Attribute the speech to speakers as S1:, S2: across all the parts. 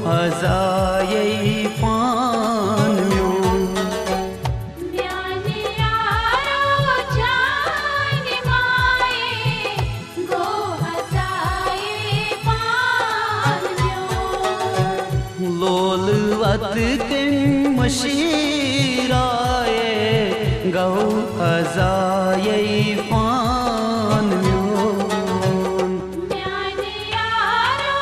S1: हजायै पान म्योन
S2: म्याने यारो जान माए गो हजाये पान म्योन
S1: लोलवत के मशीराए गौ हजायै पान म्योन
S2: म्याने यारो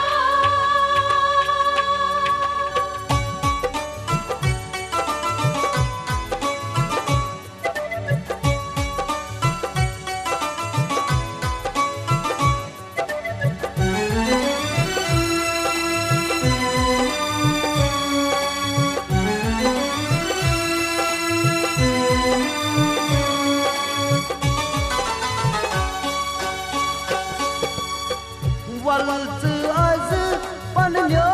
S1: वल्त az पन्यो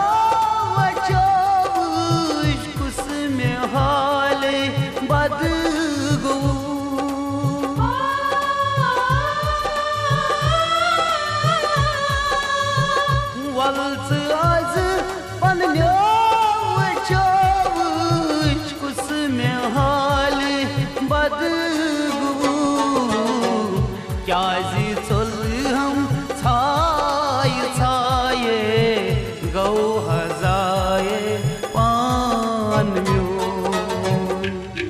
S1: वचोश कुस में हाले बद गो वल्त az पन्यो वचोश कुस में हाले बद गो क्या जी चल हम छाये गौ हजाये पान म्योन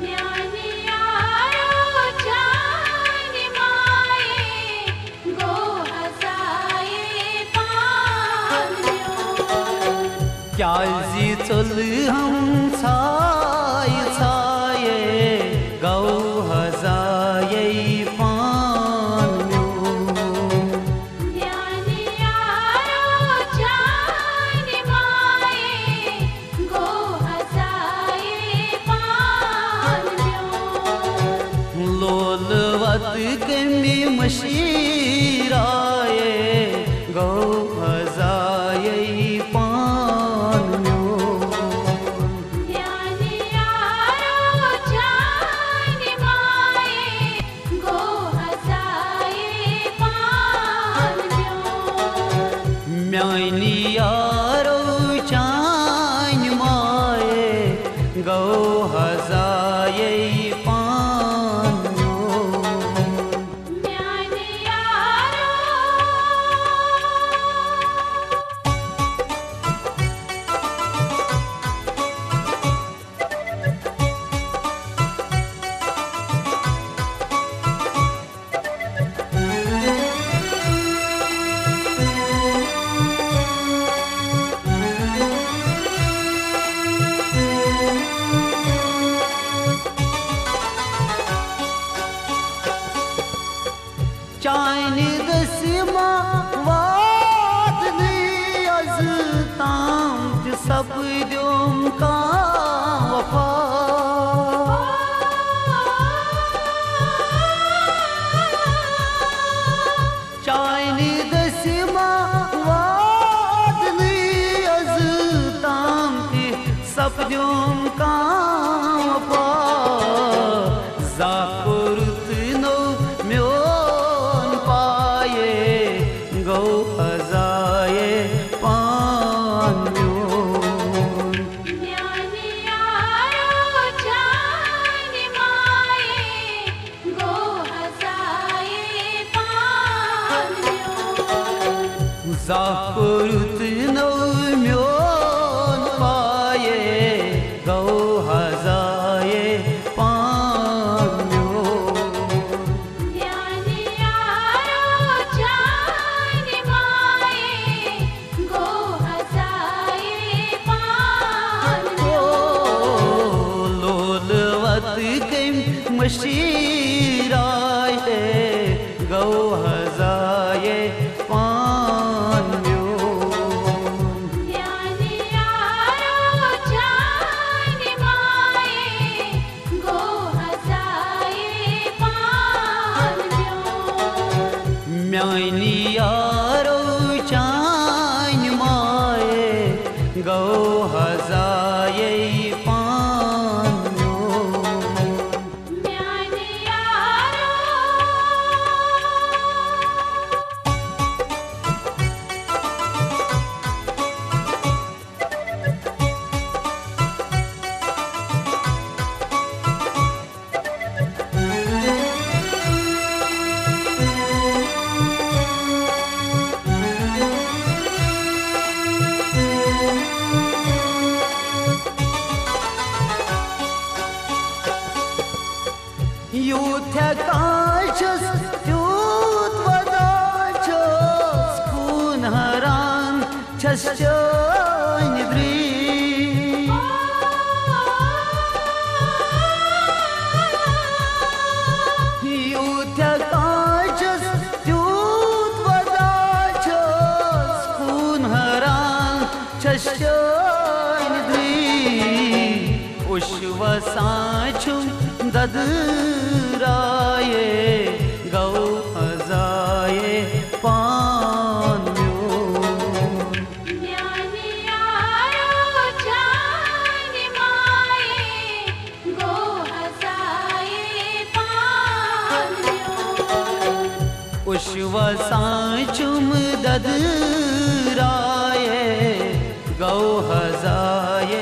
S2: म्याने यारो जान माए गो हजाये पान म्योन
S1: क्या जी चल हम छाये गौ हजाये पान म्योन
S2: म्याने यारो जान माए गो हजाये पान म्योन
S1: लोलवत के मशीराए गौ हजाये पान म्योन
S2: म्याने यारो जान माए गो हजाये पान म्योन
S1: म्यानी यारो चान माए गौ हजाये पान म्योन
S2: म्याने यारो
S1: चाइन दसमा वादनी अज ताम सब द्योम का वफा चाइन दसमा वादनी अज ताम सब द्योम का वफा जाकुरत नो म्योन पाए गौ हजाये पान म्योन
S2: म्याने यारो जान माए गो हजाये पान म्योन
S1: जाकुरत नो म्योन पाए गौ हजाये पान म्योन
S2: म्याने यारो जान माए गो हजाये पान म्योन
S1: लोलवत के मशीराए गौ हजाये पान म्योन
S2: म्याने यारो जान माए गो हजाये पान म्योन
S1: म्यानी यारो चान माए गौ हजाये पान म्योन
S2: म्याने यारो
S1: छश्चन द्वी उश्वसाछुम ददराये गौ हजाये पान्यो
S2: ज्ञानियारो जान माए गो हसाए पान्यो
S1: उश्वसाछुम ददराये गौ हजाये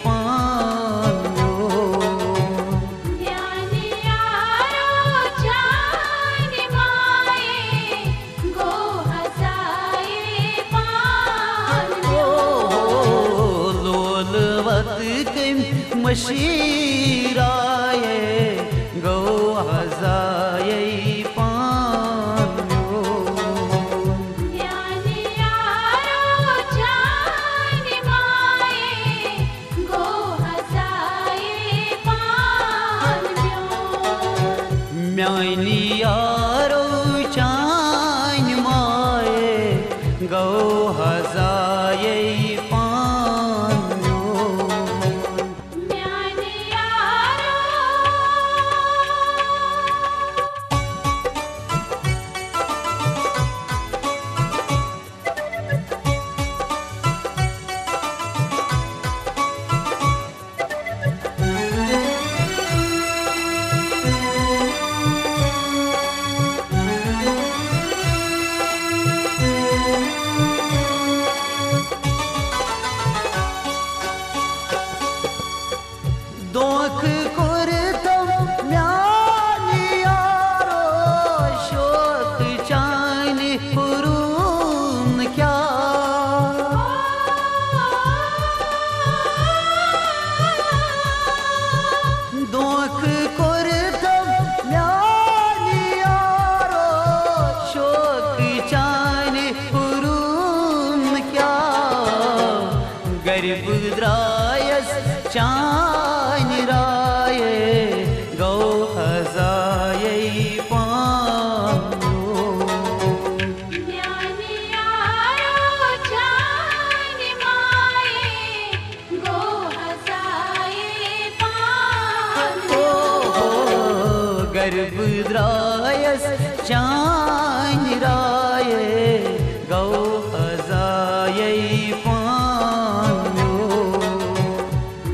S1: पान्यो
S2: ज्ञानियारो जान माए गो हसाए पान्यो
S1: लोलवत किम मशीराये गौ हजाये पान्यो
S2: ज्ञानियारो जान माए गो हसाए पान्यो
S1: म्यानी यारो चान माए गौ हजाये पान्यो दोख कुरतम म्यानी यारो शोक चान हुरून क्या दोख कुरतम म्यानी यारो शोक चान हुरून क्या गरीब द्रायस चान राये गौ हजाये पान्यो
S2: ज्ञानियारो जान माए गो हसाए पान्यो
S1: गर्भ द्रायस चान राये गौ हजाये पान्यो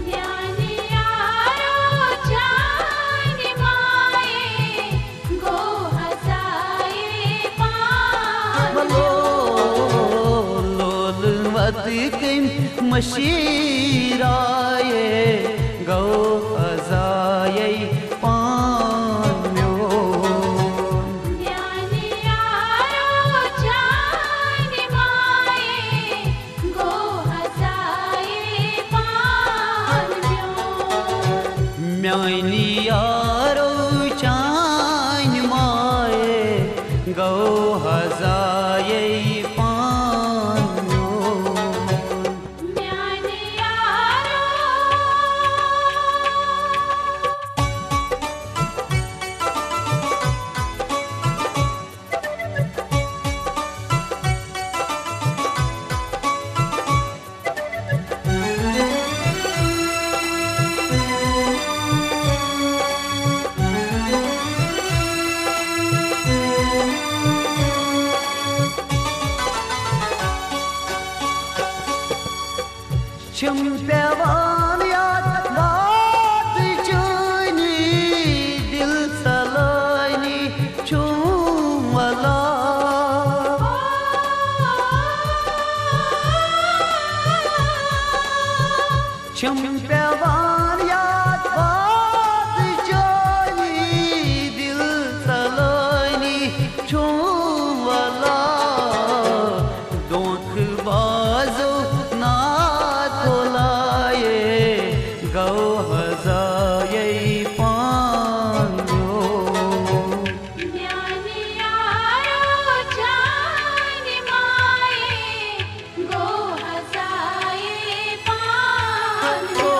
S2: ज्ञानियारो जान माए गो हसाए पान्यो
S1: लोलवत किम मशीराये गौ हजाये पान्यो
S2: ज्ञानियारो जान माए गो हसाए पान्यो
S1: म्यानी यारो चान माए गौ हजाये पान्यो छुम पेवान याद बात चुनी दिल सलानी छुम वाला छुम पेवान याद बात चुनी दिल सलानी छुम वाला दोख बाजो ना तोलाये गौ हजाये पान्यो
S2: ज्ञानियारो जान माए गो हसाए पान्यो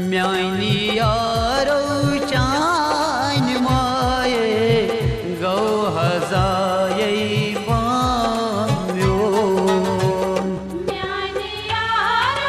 S1: म्यानी यारो चान माये गौ हजाये पाम्यो
S2: म्याने यारो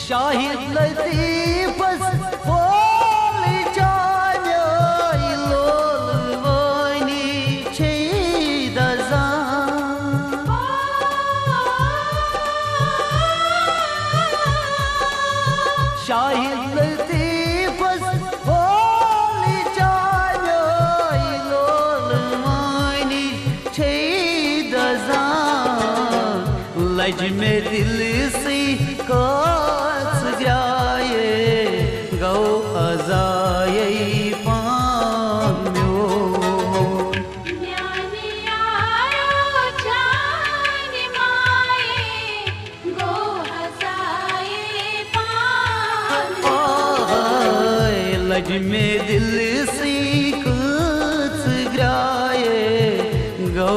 S1: शाहिद लतीफस होल जाने लोल वानी छेदजान शाहिद लतीफस होल जाने लोल वानी छेदजान लज में दिल से कास जाए गौ हजाये पाम्यो
S2: म्याने यारो जान माये गो हसाये पाम्यो
S1: आय लज में दिल से कास जाए गौ